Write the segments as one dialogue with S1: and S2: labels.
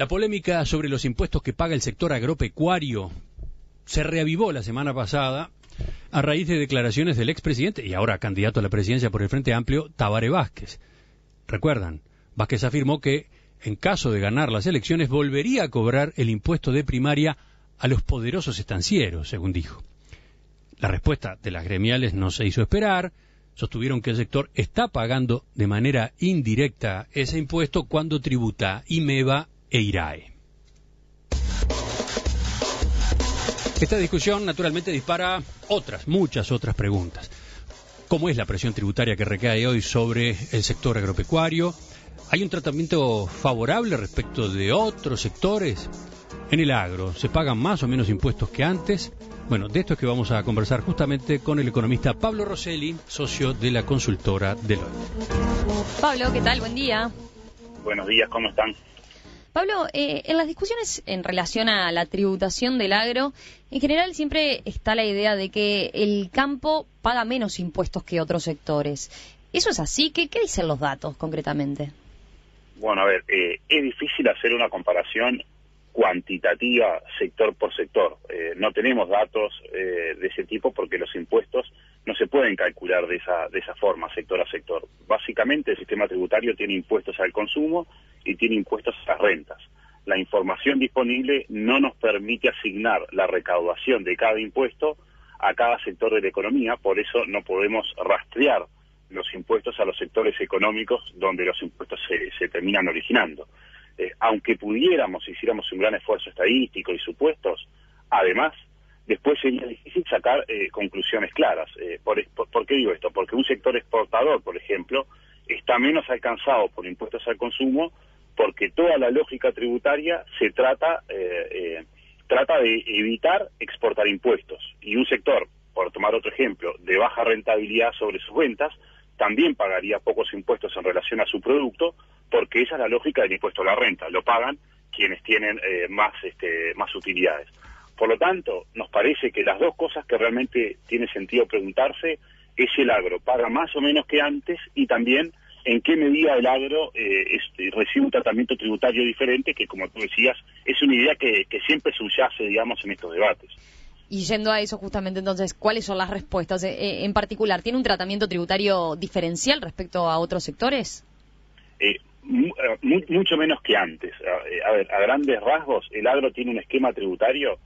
S1: La polémica sobre los impuestos que paga el sector agropecuario se reavivó la semana pasada a raíz de declaraciones del expresidente y ahora candidato a la presidencia por el Frente Amplio, Tabaré Vázquez. Recuerdan, Vázquez afirmó que en caso de ganar las elecciones volvería a cobrar el impuesto de primaria a los poderosos estancieros, según dijo. La respuesta de las gremiales no se hizo esperar. Sostuvieron que el sector está pagando de manera indirecta ese impuesto cuando tributa IMEVA e IRAE. Esta discusión naturalmente dispara muchas otras preguntas. ¿Cómo es la presión tributaria que recae hoy sobre el sector agropecuario? ¿Hay un tratamiento favorable respecto de otros sectores? En el agro, ¿se pagan más o menos impuestos que antes? Bueno, de esto es que vamos a conversar justamente con el economista Pablo Rosselli, socio de la consultora Deloitte.
S2: Pablo, ¿qué tal? Buen día.
S3: Buenos días, ¿cómo están?
S2: Pablo, en las discusiones en relación a la tributación del agro, en general siempre está la idea de que el campo paga menos impuestos que otros sectores. ¿Eso es así? ¿Qué dicen los datos concretamente?
S3: Bueno, a ver, es difícil hacer una comparación cuantitativa sector por sector. No tenemos datos de ese tipo porque los impuestos no se pueden calcular de esa forma, sector a sector. Básicamente el sistema tributario tiene impuestos al consumo y tiene impuestos a las rentas. La información disponible no nos permite asignar la recaudación de cada impuesto a cada sector de la economía, por eso no podemos rastrear los impuestos a los sectores económicos donde los impuestos se terminan originando. Aunque pudiéramos, hiciéramos un gran esfuerzo estadístico y supuestos, además, después sería difícil sacar conclusiones claras. ¿Por qué digo esto? Porque un sector exportador, por ejemplo, está menos alcanzado por impuestos al consumo porque toda la lógica tributaria se trata de evitar exportar impuestos. Y un sector, por tomar otro ejemplo, de baja rentabilidad sobre sus ventas, también pagaría pocos impuestos en relación a su producto, porque esa es la lógica del impuesto a la renta, lo pagan quienes tienen más utilidades. Por lo tanto, nos parece que las dos cosas que realmente tiene sentido preguntarse es si el agro paga más o menos que antes y también en qué medida el agro recibe un tratamiento tributario diferente, que como tú decías, es una idea que siempre subyace, digamos, en estos debates.
S2: Y yendo a eso justamente entonces, ¿cuáles son las respuestas? En particular, ¿tiene un tratamiento tributario diferencial respecto a otros sectores?
S3: Mucho menos que antes. A ver, a grandes rasgos, el agro tiene un esquema tributario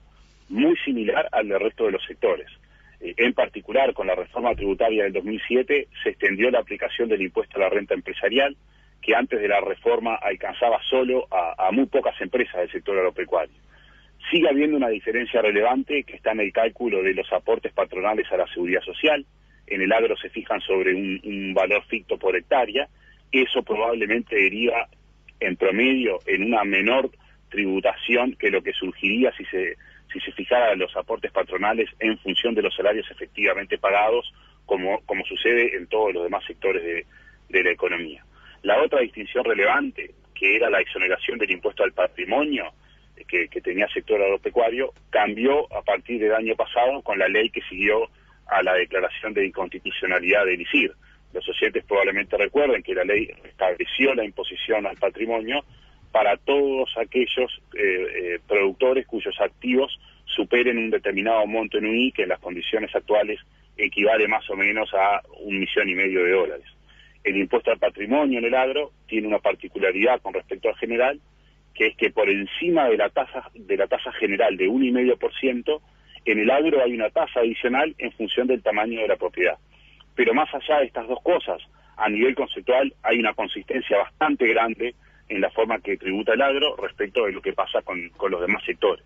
S3: muy similar al del resto de los sectores. En particular, con la reforma tributaria del 2007, se extendió la aplicación del impuesto a la renta empresarial, que antes de la reforma alcanzaba solo a muy pocas empresas del sector agropecuario. Sigue habiendo una diferencia relevante que está en el cálculo de los aportes patronales a la seguridad social. En el agro se fijan sobre un valor ficto por hectárea. Eso probablemente deriva en promedio en una menor tributación que lo que surgiría si se fijaran los aportes patronales en función de los salarios efectivamente pagados, como sucede en todos los demás sectores de la economía. La otra distinción relevante, que era la exoneración del impuesto al patrimonio que tenía el sector agropecuario, cambió a partir del año pasado con la ley que siguió a la declaración de inconstitucionalidad del ICIR. Los oyentes probablemente recuerden que la ley estableció la imposición al patrimonio para todos aquellos productores cuyos activos superen un determinado monto en UI, que en las condiciones actuales equivale más o menos a $1,5 millones de dólares. El impuesto al patrimonio en el agro tiene una particularidad con respecto al general, que es que por encima de la tasa general de 1,5%, en el agro hay una tasa adicional en función del tamaño de la propiedad. Pero más allá de estas dos cosas, a nivel conceptual hay una consistencia bastante grande en la forma que tributa el agro respecto de lo que pasa con los demás sectores.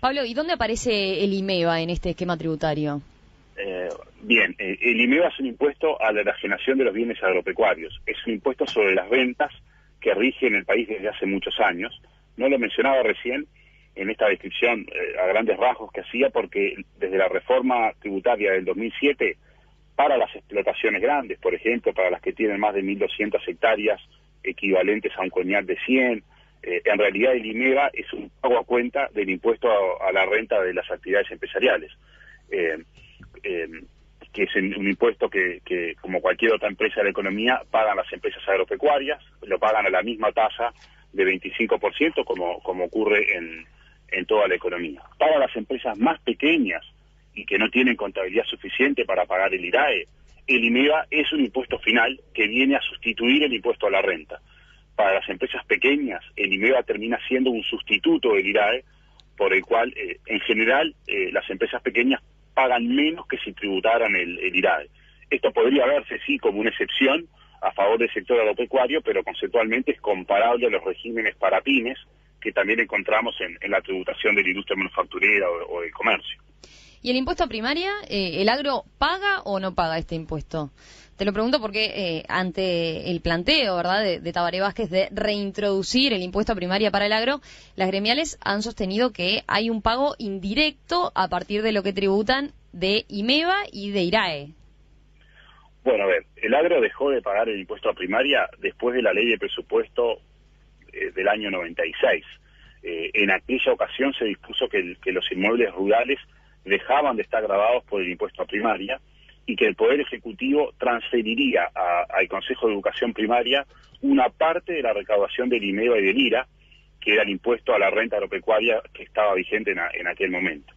S2: Pablo, ¿y dónde aparece el IMEVA en este esquema tributario?
S3: Bien, el IMEVA es un impuesto a la enajenación de los bienes agropecuarios. Es un impuesto sobre las ventas que rige en el país desde hace muchos años. No lo mencionaba recién en esta descripción a grandes rasgos que hacía, porque desde la reforma tributaria del 2007, para las explotaciones grandes, por ejemplo, para las que tienen más de 1.200 hectáreas equivalentes a un coñac de 100, en realidad el IMEVA es un pago a cuenta del impuesto a la renta de las actividades empresariales, que es un impuesto que, como cualquier otra empresa de la economía, pagan las empresas agropecuarias, lo pagan a la misma tasa de 25%, como ocurre en toda la economía. Para las empresas más pequeñas y que no tienen contabilidad suficiente para pagar el IRAE, el IMEVA es un impuesto final que viene a sustituir el impuesto a la renta. Para las empresas pequeñas, el IMEVA termina siendo un sustituto del IRAE, por el cual, en general, las empresas pequeñas pagan menos que si tributaran el IRAE. Esto podría verse, sí, como una excepción a favor del sector agropecuario, pero conceptualmente es comparable a los regímenes para pymes que también encontramos en la tributación de la industria manufacturera o del comercio.
S2: ¿Y el impuesto a primaria, el agro paga o no paga este impuesto? Te lo pregunto porque ante el planteo, ¿verdad?, de Tabaré Vázquez de reintroducir el impuesto a primaria para el agro, las gremiales han sostenido que hay un pago indirecto a partir de lo que tributan de IMEVA y de IRAE.
S3: Bueno, a ver, el agro dejó de pagar el impuesto a primaria después de la ley de presupuesto del año 96. En aquella ocasión se dispuso que los inmuebles rurales dejaban de estar gravados por el impuesto a primaria y que el Poder Ejecutivo transferiría al Consejo de Educación Primaria una parte de la recaudación del IMEVA y del IRA, que era el impuesto a la renta agropecuaria que estaba vigente en aquel momento.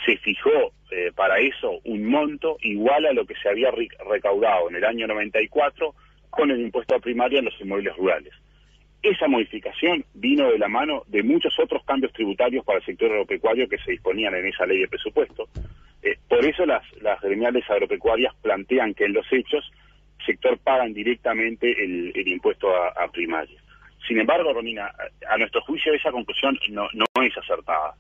S3: Se fijó para eso un monto igual a lo que se había recaudado en el año 94 con el impuesto a primaria en los inmuebles rurales. Esa modificación vino de la mano de muchos otros cambios tributarios para el sector agropecuario que se disponían en esa ley de presupuesto. Por eso las gremiales agropecuarias plantean que en los hechos el sector paga directamente el impuesto a primaria. Sin embargo, Romina, a nuestro juicio esa conclusión no es acertada.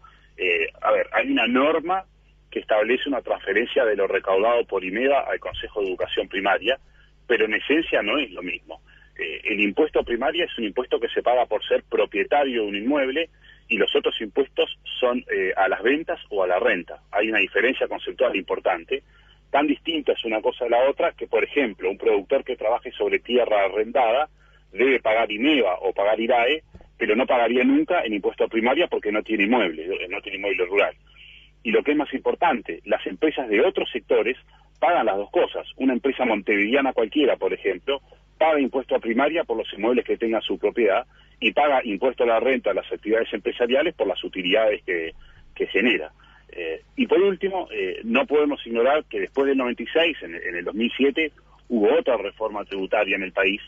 S3: A ver, hay una norma que establece una transferencia de lo recaudado por IMEVA al Consejo de Educación Primaria, pero en esencia no es lo mismo. El impuesto a primaria es un impuesto que se paga por ser propietario de un inmueble y los otros impuestos son a las ventas o a la renta. Hay una diferencia conceptual importante. Tan distinta es una cosa de la otra que, por ejemplo, un productor que trabaje sobre tierra arrendada debe pagar IMEVA o pagar IRAE, pero no pagaría nunca el impuesto a primaria porque no tiene inmueble rural. Y lo que es más importante, las empresas de otros sectores pagan las dos cosas. Una empresa montevideana cualquiera, por ejemplo, paga impuesto a primaria por los inmuebles que tengan su propiedad y paga impuesto a la renta a las actividades empresariales por las utilidades que genera. Y por último, no podemos ignorar que después del 96, en el 2007, hubo otra reforma tributaria en el país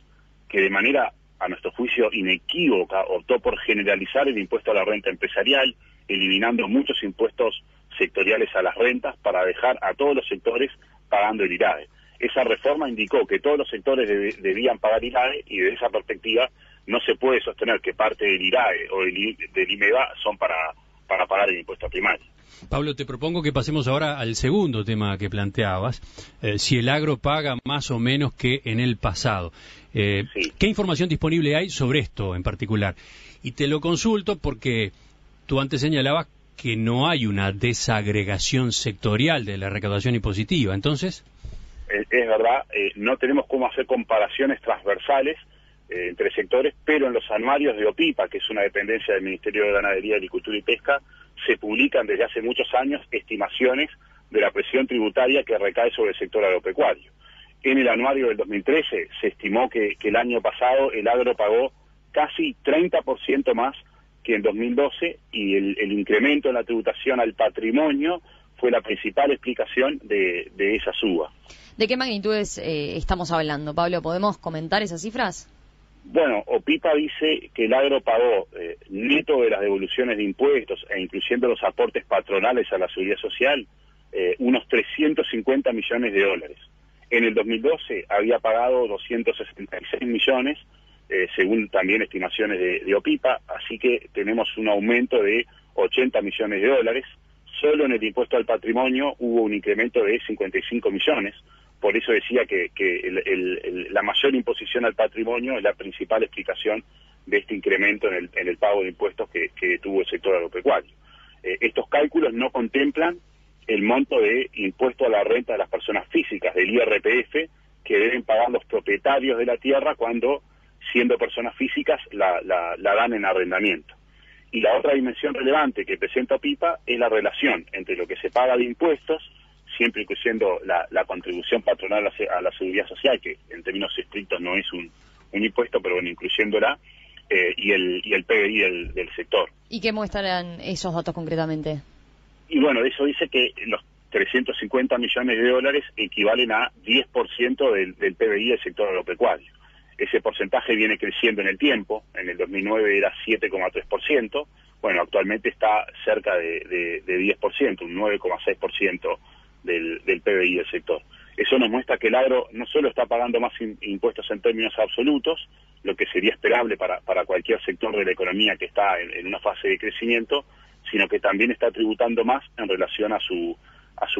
S3: que de manera, a nuestro juicio, inequívoca, optó por generalizar el impuesto a la renta empresarial, eliminando muchos impuestos sectoriales a las rentas para dejar a todos los sectores pagando el IRAE. Esa reforma indicó que todos los sectores debían pagar IRAE y desde esa perspectiva no se puede sostener que parte del IRAE o del IMEVA son para pagar el impuesto a primaria.
S1: Pablo, te propongo que pasemos ahora al segundo tema que planteabas, si el agro paga más o menos que en el pasado. Sí. ¿Qué información disponible hay sobre esto en particular? Y te lo consulto porque tú antes señalabas que no hay una desagregación sectorial de la recaudación impositiva, entonces...
S3: Es verdad, no tenemos cómo hacer comparaciones transversales entre sectores, pero en los anuarios de OPIPA, que es una dependencia del Ministerio de Ganadería, Agricultura y Pesca, se publican desde hace muchos años estimaciones de la presión tributaria que recae sobre el sector agropecuario. En el anuario del 2013 se estimó que el año pasado el agro pagó casi 30% más que en 2012 y el incremento en la tributación al patrimonio fue la principal explicación de esa suba.
S2: ¿De qué magnitudes estamos hablando, Pablo? ¿Podemos comentar esas cifras?
S3: Bueno, OPIPA dice que el agro pagó neto de las devoluciones de impuestos e incluyendo los aportes patronales a la seguridad social, unos 350 millones de dólares. En el 2012 había pagado 266 millones, según también estimaciones de OPIPA, así que tenemos un aumento de 80 millones de dólares. Solo en el impuesto al patrimonio hubo un incremento de 55 millones. Por eso decía que la mayor imposición al patrimonio es la principal explicación de este incremento en el pago de impuestos que tuvo el sector agropecuario. Estos cálculos no contemplan el monto de impuesto a la renta de las personas físicas, del IRPF, que deben pagar los propietarios de la tierra cuando, siendo personas físicas, la dan en arrendamiento. Y la otra dimensión relevante que presenta OPIPA es la relación entre lo que se paga de impuestos, siempre incluyendo la contribución patronal a la seguridad social, que en términos estrictos no es un impuesto, pero bueno, incluyéndola, y el PBI del sector.
S2: ¿Y qué muestran esos datos concretamente?
S3: Y bueno, eso dice que los 350 millones de dólares equivalen a 10% del PBI del sector agropecuario. Ese porcentaje viene creciendo en el tiempo. En el 2009 era 7,3%. Bueno, actualmente está cerca de 10%, un 9,6% del PBI del sector. Eso nos muestra que el agro no solo está pagando más impuestos en términos absolutos, lo que sería esperable para cualquier sector de la economía que está en una fase de crecimiento, sino que también está tributando más en relación a su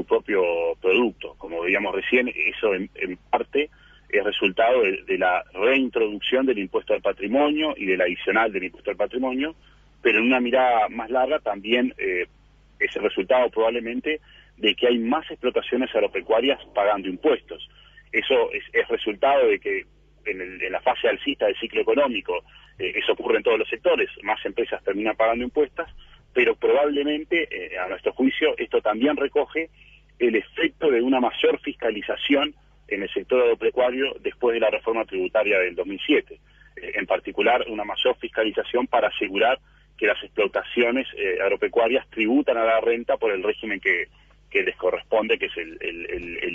S3: propio producto. Como veíamos recién, eso en parte es resultado de la reintroducción del impuesto al patrimonio y del adicional del impuesto al patrimonio, pero en una mirada más larga también es el resultado probablemente de que hay más explotaciones agropecuarias pagando impuestos. Eso es resultado de que en la fase alcista del ciclo económico, eso ocurre en todos los sectores, más empresas terminan pagando impuestos, pero probablemente, a nuestro juicio, esto también recoge el efecto de una mayor fiscalización en el sector agropecuario después de la reforma tributaria del 2007. En particular, una mayor fiscalización para asegurar que las explotaciones agropecuarias tributan a la renta por el régimen que les corresponde, que es el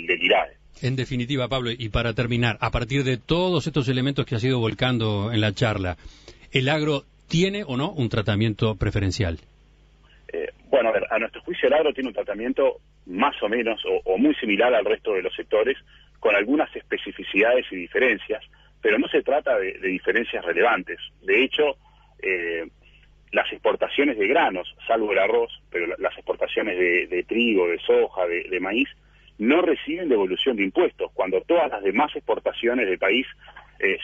S3: del IRAE.
S1: En definitiva, Pablo, y para terminar, a partir de todos estos elementos que has ido volcando en la charla, ¿el agro tiene o no un tratamiento preferencial?
S3: Bueno, a ver, a nuestro juicio el agro tiene un tratamiento más o menos o muy similar al resto de los sectores, con algunas especificidades y diferencias, pero no se trata de diferencias relevantes. De hecho, las exportaciones de granos, salvo el arroz, pero las exportaciones de trigo, de soja, de maíz, no reciben devolución de impuestos, cuando todas las demás exportaciones del país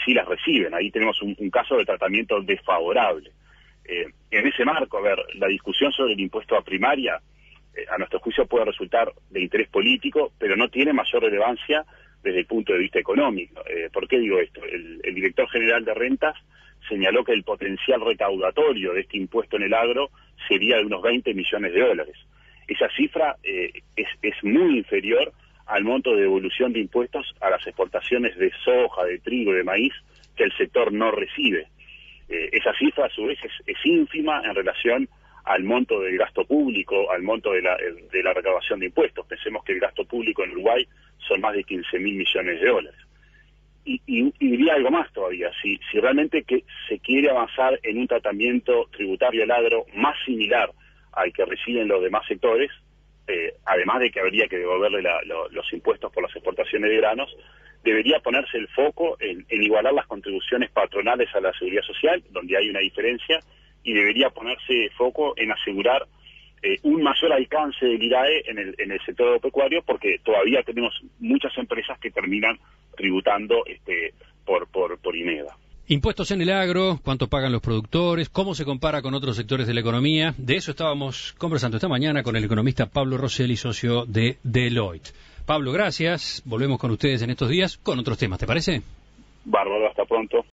S3: sí las reciben. Ahí tenemos un caso de tratamiento desfavorable. En ese marco, a ver, la discusión sobre el impuesto a primaria, a nuestro juicio puede resultar de interés político, pero no tiene mayor relevancia desde el punto de vista económico. ¿Por qué digo esto? El director general de rentas señaló que el potencial recaudatorio de este impuesto en el agro sería de unos 20 millones de dólares. Esa cifra es muy inferior al monto de devolución de impuestos a las exportaciones de soja, de trigo, de maíz que el sector no recibe. Esa cifra, a su vez, es ínfima en relación al monto del gasto público, al monto de la recaudación de impuestos. Pensemos que el gasto público en Uruguay son más de 15.000 millones de dólares. Y diría algo más todavía, si realmente que se quiere avanzar en un tratamiento tributario al agro más similar al que reciben los demás sectores, además de que habría que devolverle los impuestos por las exportaciones de granos, debería ponerse el foco en igualar las contribuciones patronales a la seguridad social, donde hay una diferencia, y debería ponerse foco en asegurar un mayor alcance del IRAE en el sector agropecuario, porque todavía tenemos muchas empresas que terminan tributando por INEVA.
S1: Impuestos en el agro, cuánto pagan los productores, cómo se compara con otros sectores de la economía. De eso estábamos conversando esta mañana con el economista Pablo Rosselli, socio de Deloitte. Pablo, gracias. Volvemos con ustedes en estos días con otros temas, ¿te parece?
S3: Bárbaro, hasta pronto.